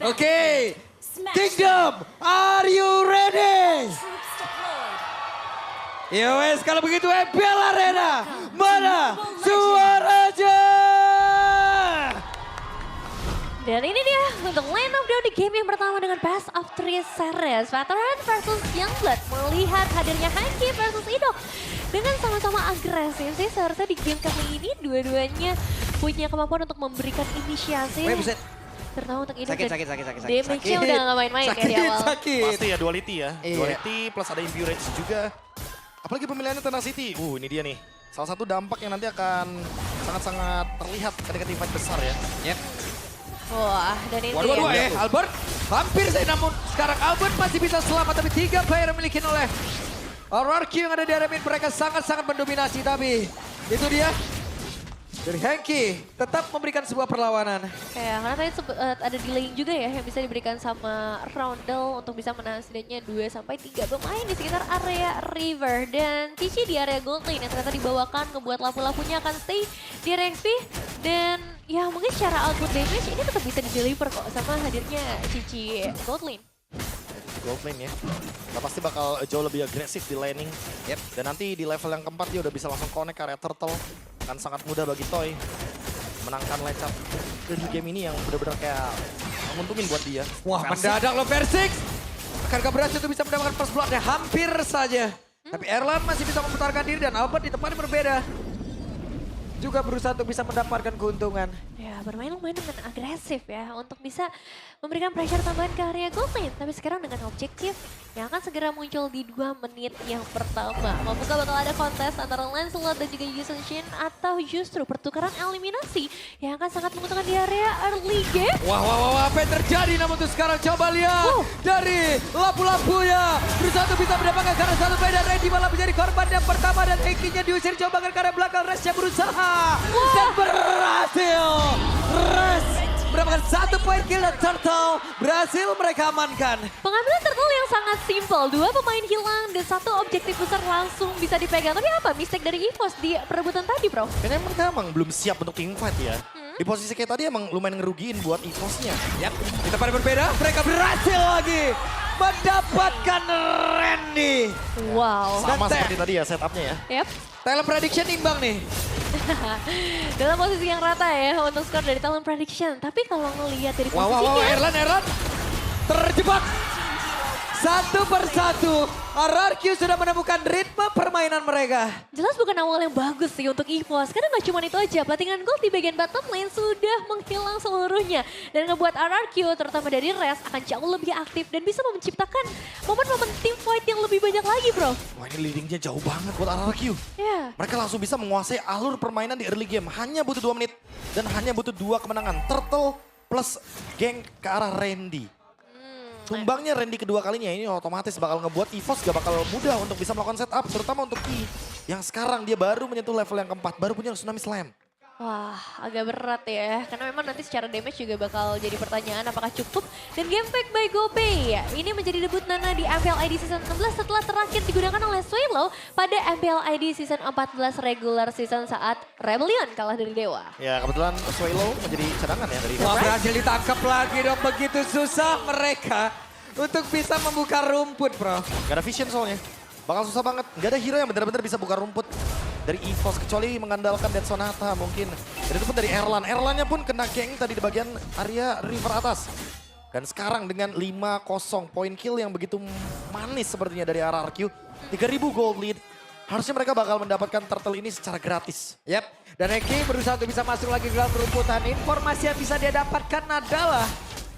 Oke, Kingdom, are you ready? Yowes, kalau begitu MPL Arena, mana suaranya? Dan ini dia untuk line up di game yang pertama dengan Best of 3 Series. Veteran versus Youngblood melihat hadirnya Hanky versus Idok. Dengan sama-sama agresif sih seharusnya di game kali ini dua-duanya punya kemampuan untuk memberikan inisiasi. Terutama untuk Idok Sakit. damage-nya udah gak main-main ya di awal. Sakit. Pasti ya duality ya. Iya. Duality plus ada Impurage juga. Apalagi pemilihannya Tenacity. Ini dia nih. Salah satu dampak yang nanti akan sangat-sangat terlihat ketika tim fight besar ya. Yep. Wah, dan ini Waduh, dia. Albert hampir saja, namun sekarang Albert masih bisa selamat, tapi 3 player dimiliki oleh RRQ yang ada di area mid. Mereka sangat-sangat mendominasi, tapi itu dia dari Hanky tetap memberikan sebuah perlawanan. Ya, karena tadi ada delaying juga ya yang bisa diberikan sama Roundel untuk bisa menahan setidaknya 2-3 pemain di sekitar area River. Dan Cici di area gold lane yang ternyata dibawakan ngebuat lapu-lapunya akan stay di RXP. Dan ya mungkin secara output damage ini tetap bisa di-deliver kok sama hadirnya Cici gold lane. Gold lane ya. Nah, pasti bakal jauh lebih agresif di laning. Yep. Dan nanti di level yang keempat dia udah bisa langsung connect ke area Turtle. Kan sangat mudah bagi Toy menangkan line up dari game ini yang benar-benar kayak menguntungin buat dia. Wah, Persik. mendadak loh Persik. Akankah berhasil untuk bisa mendapatkan first blood-nya? Hampir saja. Tapi Erlan masih bisa memutarkan diri dan Albert di tempat yang berbeda juga berusaha untuk bisa mendapatkan keuntungan. Ya, bermain lumayan dengan agresif ya untuk bisa memberikan pressure tambahan ke area gold lane. Tapi sekarang dengan objektif yang akan segera muncul di 2 menit yang pertama. Mampukah bakal ada kontes antara Lancelot dan juga Yusun Shin atau justru pertukaran eliminasi yang akan sangat menguntungkan di area early game? Wah, apa yang terjadi? Namun tuh sekarang coba lihat dari lapu-lapunya. Berusaha untuk bisa mendapatkan karena satu player Randy malah menjadi korban yang pertama dan Hanky-nya diusir coba ke arah belakang. Resnya berusaha dan berhasil. Res mendapatkan 1 poin kill dan Turtle berhasil mereka amankan. Pengambilan turtle yang sangat simpel, 2 pemain hilang dan 1 objektif besar langsung bisa dipegang. Tapi apa mistake dari EVOS di perebutan tadi, bro? Kayaknya mereka emang belum siap untuk team fight ya. Di posisi kayak tadi emang lumayan ngerugiin buat EVOS-nya. Yap, kita pada berbeda. Mereka berhasil lagi mendapatkan Randy. Wow. Sama Dan seperti tadi ya setupnya ya. Yap. Talent prediction imbang nih. Dalam posisi yang rata ya untuk skor dari Talent Prediction. Tapi kalau ngelihat dari posisinya... Erlan terjebak. Satu persatu, RRQ sudah menemukan ritme permainan mereka. Jelas bukan awal yang bagus sih untuk EVOS. Karena gak cuma itu aja, platingan gold di bagian bottom lane sudah menghilang seluruhnya. Dan ngebuat RRQ terutama dari Res akan jauh lebih aktif dan bisa menciptakan momen-momen team fight yang lebih banyak lagi, bro. Wah, ini leadingnya jauh banget buat RRQ. Ya. Mereka langsung bisa menguasai alur permainan di early game. Hanya butuh 2 menit dan hanya butuh 2 kemenangan. Turtle plus geng ke arah Randy. Tumbangnya Randy kedua kalinya ini otomatis bakal ngebuat EVOS gak bakal mudah untuk bisa melakukan setup. Terutama untuk Ki yang sekarang dia baru menyentuh level yang keempat. Baru punya Tsunami Slam. Wah, agak berat ya. Karena memang nanti secara damage juga bakal jadi pertanyaan apakah cukup. Dan game pack by GoPay ini menjadi debut Nana di MPL ID Season 16 setelah terakhir digunakan oleh Swallow pada MPL ID Season 14 regular season saat Rebellion kalah dari Dewa. Ya kebetulan Swallow menjadi cadangan ya dari Wah, berhasil ditangkap lagi dong. Begitu susah mereka untuk bisa membuka rumput, bro. Gak ada vision soalnya. Bakal susah banget. Gak ada hero yang benar-benar bisa buka rumput dari EVOS. Kecuali mengandalkan Dead Sonata mungkin. Dan itu pun dari Erlan. Erlannya pun kena geng tadi di bagian area river atas. Dan sekarang dengan 5-0 point kill yang begitu manis sepertinya dari RRQ. 3000 gold lead. Harusnya mereka bakal mendapatkan turtle ini secara gratis. Yap, dan Eki berusaha untuk bisa masuk lagi ke dalam rumputan. Informasi yang bisa dia dapatkan adalah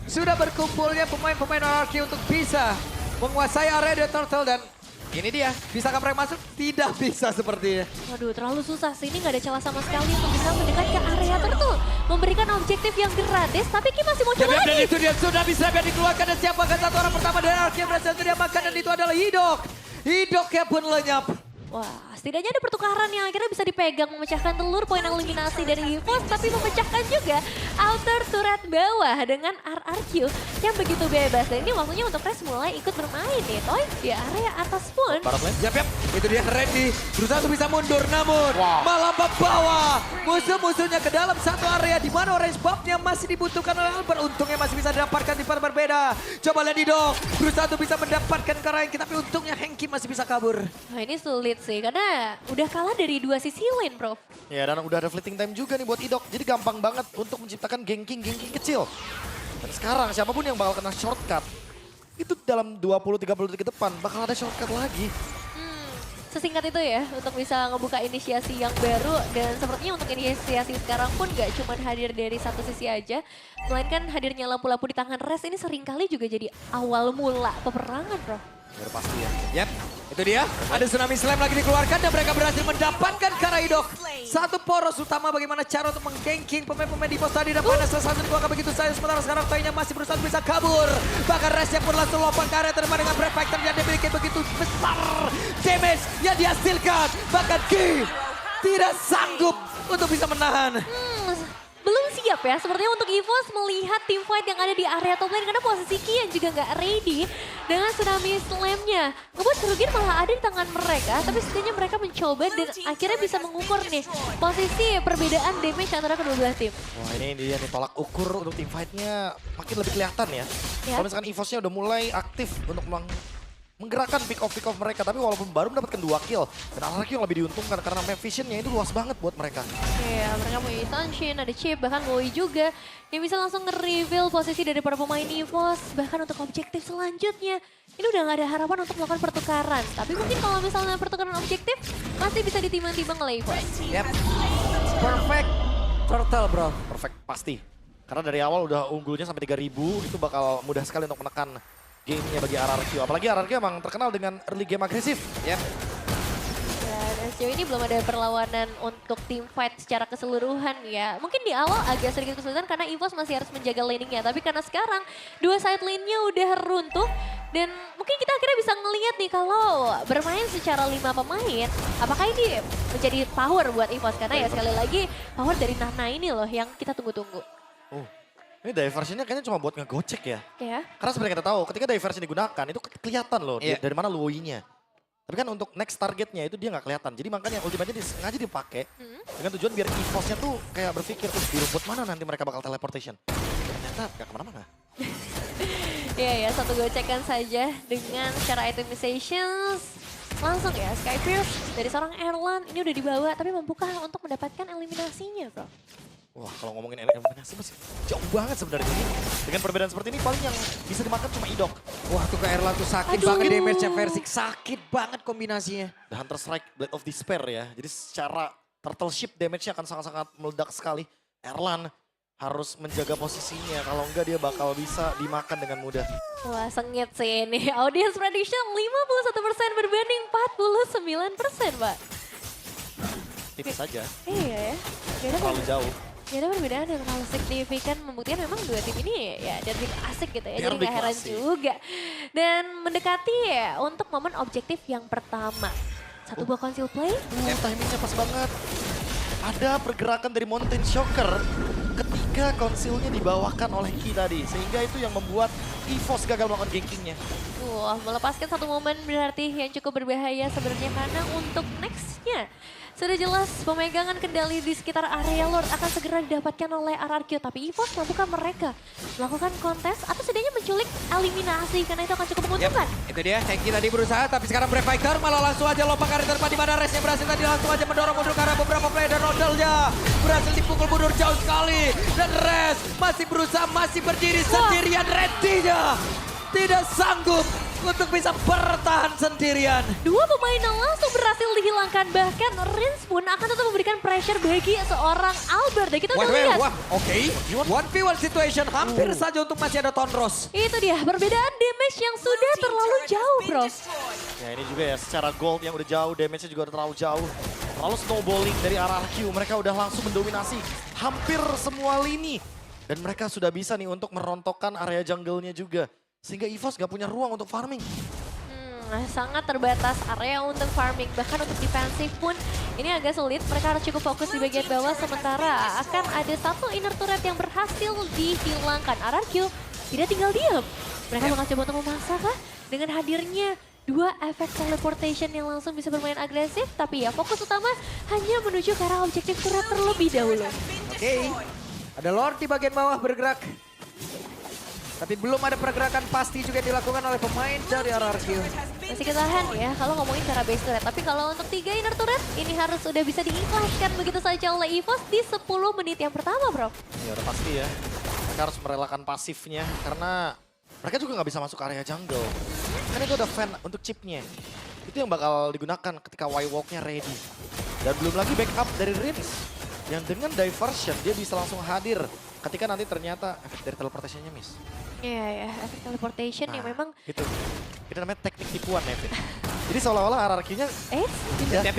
sudah berkumpulnya pemain-pemain RRQ untuk bisa menguasai area The Turtle dan ini dia. Bisakah mereka masuk? Tidak bisa sepertinya. Waduh, terlalu susah sih. Ini nggak ada celah sama sekali untuk bisa mendekat ke area Turtle. Memberikan objektif yang gratis, tapi Ki masih muncul Dan lagi. itu dia sudah bisa dikeluarkan dan siapakah satu orang pertama dari RRQ yang berhasil diamankan dan itu adalah Hidok. Hidoknya pun lenyap. Wah, setidaknya ada pertukaran yang akhirnya bisa dipegang memecahkan telur poin eliminasi dari EVOS, tapi memecahkan juga outer turret bawah dengan RRQ yang begitu bebas. Dan ini waktunya untuk Res mulai ikut bermain nih, Toy. Di area atas pun. Barat lane. Yap, itu dia Randy berusaha untuk bisa mundur, namun malah membawa musuh-musuhnya ke dalam satu area di mana orange buff-nya masih dibutuhkan oleh Albert. Untungnya masih bisa didapatkan di tempat berbeda. Coba lihat Didok, berusaha untuk bisa mendapatkan Karangki, tapi untungnya Hengki masih bisa kabur. Wah, ini sulit sih, karena udah kalah dari dua sisi lane, Bro. Ya, dan udah ada fleeting time juga nih buat Idok. Jadi gampang banget untuk menciptakan ganking kecil. Dan sekarang siapapun yang bakal kena shortcut, itu dalam 20-30 detik ke depan bakal ada shortcut lagi. Sesingkat itu ya untuk bisa ngebuka inisiasi yang baru, dan sepertinya untuk inisiasi sekarang pun gak cuma hadir dari satu sisi aja, melainkan hadirnya lampu-lampu di tangan Res ini seringkali juga jadi awal mula peperangan, Bro. Udah pasti ya. Yap, itu dia. Ada tsunami slam lagi dikeluarkan dan mereka berhasil mendapatkan Karaidok. Satu poros utama bagaimana cara untuk mengganking pemain-pemain di pos tadi. Dan pada salah satu dikeluarkan begitu saja. Sementara sekarang Toynya masih berusaha bisa kabur. Bahkan Resnya pun langsung lompat ke area terdepan dengan Brave Factor yang dimiliki begitu besar damage yang dihasilkan. Bahkan Ki tidak sanggup untuk bisa menahan. Belum siap ya, sepertinya untuk EVOS melihat tim fight yang ada di area top lane, karena posisi Kian juga nggak ready dengan tsunami slam-nya. Ngebuat kerugian malah ada di tangan mereka, tapi setidaknya mereka mencoba dan akhirnya bisa mengukur nih posisi perbedaan damage antara kedua belah tim. Wah, ini dia nih tolak ukur untuk tim fight-nya makin lebih kelihatan ya. Kalau misalkan EVOS-nya udah mulai aktif untuk menggerakkan pick off mereka, tapi walaupun baru mendapatkan 2 kill, dan RRQ yang lebih diuntungkan karena map vision-nya itu luas banget buat mereka. Iya, mereka punya Sunshine, ada Chip, bahkan Bowie juga yang bisa langsung nge-reveal posisi dari para pemain EVOS. Bahkan untuk objektif selanjutnya, ini udah gak ada harapan untuk melakukan pertukaran. Tapi mungkin kalau misalnya pertukaran objektif, masih bisa ditimbang-timbang oleh EVOS. Yap, perfect turtle bro. Perfect, pasti. Karena dari awal udah unggulnya sampai 3000, itu bakal mudah sekali untuk menekan gamenya bagi RRQ. Apalagi RRQ emang terkenal dengan early game agresif. Yap. Dan sejauh ini belum ada perlawanan untuk tim fight secara keseluruhan ya. Mungkin di awal agak sedikit kesulitan karena EVOS masih harus menjaga laningnya. Tapi karena sekarang dua side lane-nya udah runtuh. Dan mungkin kita akhirnya bisa ngelihat nih kalau bermain secara 5 pemain. Apakah ini menjadi power buat EVOS? Karena ya sekali lagi power dari Nana ini loh yang kita tunggu-tunggu. Ini diversionnya kayaknya cuma buat ngegocek ya. Ya. Karena sebenarnya kita tahu ketika diversion digunakan itu kelihatan loh Iya. dari mana Luoyi-nya. Tapi kan untuk next targetnya itu dia nggak kelihatan. Jadi makanya ultimate-nya sengaja dipakai dengan tujuan biar EVOS-nya tuh kayak berpikir tuh di rumput mana nanti mereka bakal teleportation. Ternyata nggak kemana-mana. Iya ya, satu gocekan saja dengan cara itemizations. Langsung ya, Skypierce dari seorang Erlan ini udah dibawa tapi mampukah untuk mendapatkan eliminasinya, Bro? Wah, kalau ngomongin eliminasi masih jauh banget sebenarnya ini. Dengan perbedaan seperti ini paling yang bisa dimakan cuma Idok. Wah tuh ke Erlan tuh sakit Aduh. banget damage-nya Versik. Sakit banget kombinasinya. The Hunter Strike, Blade of Despair ya. Jadi secara turtle ship damage-nya akan sangat-sangat meledak sekali. Erlan harus menjaga posisinya. Kalau enggak dia bakal bisa dimakan dengan mudah. Wah, sengit sih ini. Audience prediction 51% berbanding 49%, Pak. Tipis saja, Iya ya. terlalu jauh. Gak ada perbedaan yang terlalu signifikan, membuktikan memang dua tim ini ya derby asik gitu ya, jadi Derby gak heran klasik. juga. Dan mendekati ya untuk momen objektif yang pertama. Satu buah conceal play. Timingnya pas banget. Ada pergerakan dari Mountain Shocker ketika konsilnya dibawakan oleh Ki tadi. Sehingga itu yang membuat EVOS gagal melakukan gankingnya. Wah, melepaskan satu momen berarti yang cukup berbahaya sebenarnya, karena untuk nextnya sudah jelas pemegangan kendali di sekitar area Lord akan segera didapatkan oleh RRQ. Tapi EVOS mampukah mereka melakukan kontes atau setidaknya menculik eliminasi, karena itu akan cukup menguntungkan. Itu dia, Hengki tadi berusaha tapi sekarang Brave Fighter malah langsung aja lompat ke area terdepan di mana Resnya berhasil tadi langsung aja mendorong mundur karena beberapa player dan Rodelnya berhasil dipukul mundur jauh sekali. Dan Res masih berusaha, masih berdiri sendirian, Reddy-nya tidak sanggup untuk bisa bertahan sendirian. Dua pemain yang langsung berhasil dihilangkan, bahkan Rins pun akan tetap memberikan pressure bagi seorang Albert. Dan kita udah lihat. Wah, oke. 1v1 situation hampir saja untuk masih ada Tonros. Itu dia, perbedaan damage yang sudah terlalu jauh, Bro. Ya ini juga ya, secara gold yang udah jauh, damage-nya juga udah terlalu jauh. Terlalu snowballing dari RRQ, mereka udah langsung mendominasi hampir semua lini. Dan mereka sudah bisa nih untuk merontokkan area jungle-nya juga. Sehingga EVOS gak punya ruang untuk farming. sangat terbatas area untuk farming. Bahkan untuk defensif pun ini agak sulit. Mereka harus cukup fokus di bagian bawah. Sementara akan ada satu inner turret yang berhasil dihilangkan. RRQ tidak tinggal diam. Mereka bakal coba untuk memaksa kah? Dengan hadirnya dua efek teleportation yang langsung bisa bermain agresif. Tapi ya fokus utama hanya menuju ke arah objektif turret terlebih dahulu. Oke, ada Lord di bagian bawah bergerak. Tapi belum ada pergerakan pasti juga dilakukan oleh pemain dari RRQ. Masih ketahan ya kalau ngomongin cara base turret. Tapi kalau untuk 3 inner turret ini harus sudah bisa diikhlaskan begitu saja oleh EVOS di 10 menit yang pertama, bro. Ya udah pasti ya. Mereka harus merelakan pasifnya karena mereka juga nggak bisa masuk area jungle. Kan itu ada fan untuk chipnya. Itu yang bakal digunakan ketika Y-Walk-nya ready. Dan belum lagi backup dari Rins. Yang dengan diversion dia bisa langsung hadir ketika nanti ternyata efek dari teleportation-nya miss. Iya ya, efek teleportation yang memang... Itu namanya teknik tipuan, Nevin. Jadi seolah-olah RRQ-nya... Yap.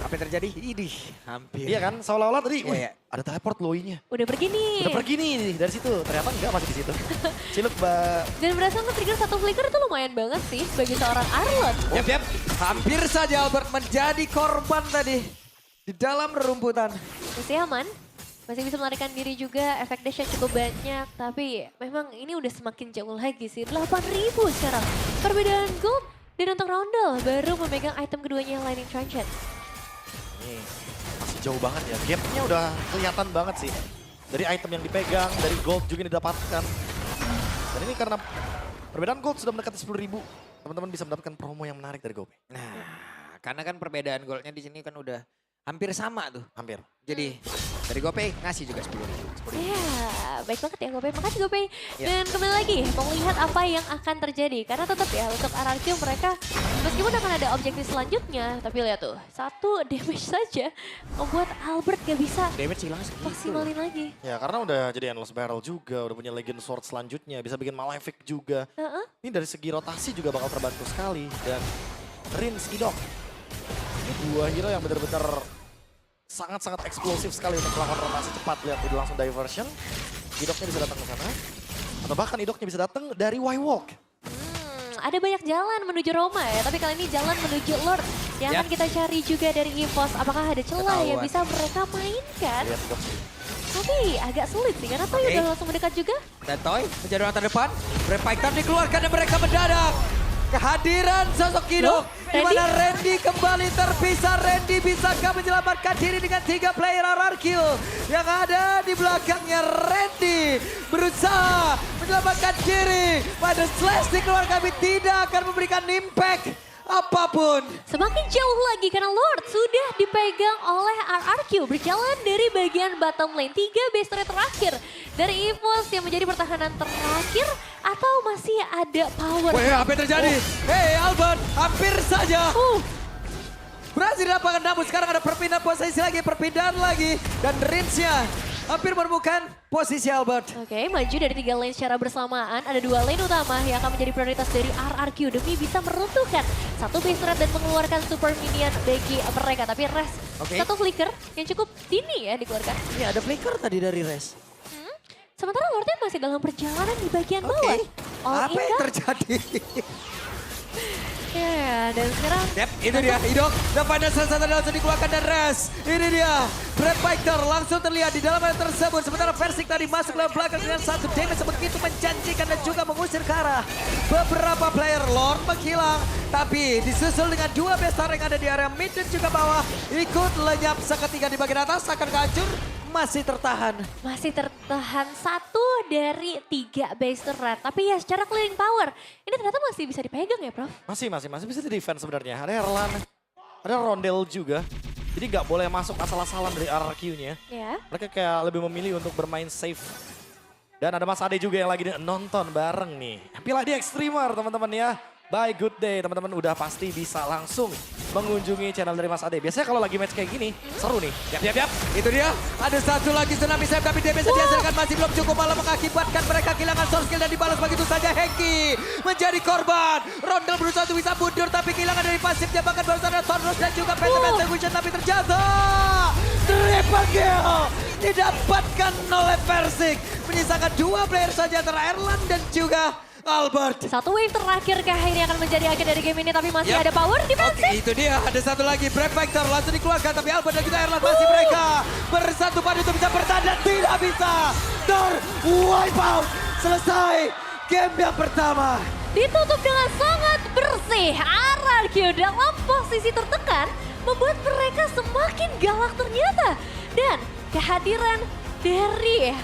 Apa yang terjadi? Idih, hampir. Iya kan, seolah-olah tadi Iya. ada teleport Loi-nya. Udah pergi nih. Udah pergi nih dari situ, ternyata enggak masih di situ. Ciluk, Mbak. Dan berhasil nge-trigger satu flicker itu lumayan banget sih sebagai seorang Arlot. Yap. Hampir saja Albert menjadi korban tadi. Di dalam rerumputan. Masih aman. Masih bisa melarikan diri juga, efek dash cukup banyak. Tapi memang ini udah semakin jauh lagi sih, 8.000 sekarang. Perbedaan gold dan untuk Roundel baru memegang item keduanya yang Lightning Transient. Ini masih jauh banget ya, gapnya udah kelihatan banget sih. Dari item yang dipegang, dari gold juga yang didapatkan. Dan ini karena perbedaan gold sudah mendekati 10.000, teman-teman bisa mendapatkan promo yang menarik dari GoPay. Nah, karena kan perbedaan goldnya di sini kan udah hampir sama tuh. Hampir. Jadi dari GoPay ngasih juga 10.000. Ya, baik banget ya GoPay. Makasih GoPay. Ya. Dan kembali lagi, mau lihat apa yang akan terjadi. Karena tetap ya, untuk RRQ mereka meskipun akan ada objektif selanjutnya. Tapi lihat tuh, 1 damage saja membuat Albert gak bisa Damage hilang segitu. maksimalin lagi. Ya karena udah jadi Endless Barrel juga, udah punya Legend Sword selanjutnya, bisa bikin Malefic juga. Ini dari segi rotasi juga bakal terbantu sekali. Dan Rins, Idok. Ini dua hero yang benar-benar sangat-sangat eksplosif sekali untuk melakukan rotasi cepat. Lihat ini langsung diversion. Idoknya bisa datang ke sana. Atau bahkan Idoknya bisa datang dari Y-Walk. Ada banyak jalan menuju Roma ya, tapi kali ini jalan menuju Lord yang akan kita cari juga dari EVOS. Apakah ada celah yang bisa mereka mainkan? Lihat Idok. Tapi agak sulit sih, karena Toy udah langsung mendekat juga. Dan Toy menjadi orang terdepan. Brave Fighter dikeluarkan dan mereka mendadak. Kehadiran sosok Idok. Di mana Randy kembali terpisah. Randy bisakah menyelamatkan diri dengan 3 player RRQ. Yang ada di belakangnya Randy berusaha menyelamatkan diri. Pada slash dikeluarkan tapi tidak akan memberikan impact apapun. Semakin jauh lagi karena Lord sudah dipegang oleh RRQ. Berjalan dari bagian bottom lane. 3 base turret terakhir dari EVOS yang menjadi pertahanan terakhir. Atau masih ada power. Wih, apa yang terjadi? Hei Albert, hampir saja. Berhasil didapatkan, namun sekarang ada perpindahan posisi lagi, perpindahan lagi. Dan Rinsnya hampir menemukan posisi Albert. Oke, maju dari 3 lane secara bersamaan. Ada 2 lane utama yang akan menjadi prioritas dari RRQ demi bisa meruntuhkan 1 base turret dan mengeluarkan super minion bagi mereka. Tapi Res, satu flicker yang cukup dini ya dikeluarkan. Ini ada flicker tadi dari Res. Sementara Lordnya masih dalam perjalanan di bagian bawah. All Apa in yang kah? terjadi? Ya, dan sekarang... Yep, itu dia Idok. Dan pada saat langsung dikeluarkan dan Res. Ini dia. Brave Fighter langsung terlihat di dalam hal tersebut. Sementara Versik tadi masuk ke belakang dengan 1 damage begitu menjanjikan dan juga mengusir ke arah beberapa player. Lord menghilang. Tapi disusul dengan 2 besar yang ada di area mid dan juga bawah. Ikut lenyap seketika di bagian atas. Akan hancur. Masih tertahan. Masih tertahan 1 dari 3 base turret. Tapi ya secara clearing power, ini ternyata masih bisa dipegang ya Prof? Masih bisa di defense sebenarnya. Ada Erlan, ada Rondel juga. Jadi nggak boleh masuk asal-asalan dari RRQ-nya. Ya. Mereka kayak lebih memilih untuk bermain safe. Dan ada Mas Ade juga yang lagi nonton bareng nih. Pilih di Extremer teman-teman ya. Bye, good day teman-teman, udah pasti bisa langsung mengunjungi channel dari Mas Ade. Biasanya kalau lagi match kayak gini, seru nih. Yap. Itu dia. Ada satu lagi tsunami save tapi damage yang dihasilkan masih belum cukup, malah mengakibatkan mereka kehilangan source skill dan dibalas begitu saja. Hengki menjadi korban. Rondel berusaha untuk bisa mundur tapi kehilangan dari pasifnya, bahkan baru ada Thornrose dan juga Phantom Execution tapi terjatuh. Triple kill didapatkan oleh Versik. Menyisakan 2 player saja antara Erlan dan juga Albert. Satu wave terakhir kah ini akan menjadi akhir dari game ini, tapi masih Yap. ada power defensive. Oke, itu dia. Ada satu lagi. Brave Factor langsung dikeluarkan. Tapi Albert dan juga Erlan masih mereka bersatu padu untuk bisa bertahan dan tidak bisa. Wipe out. Selesai game yang pertama. Ditutup dengan sangat bersih. RRQ dalam posisi tertekan membuat mereka semakin galak ternyata. Dan kehadiran dari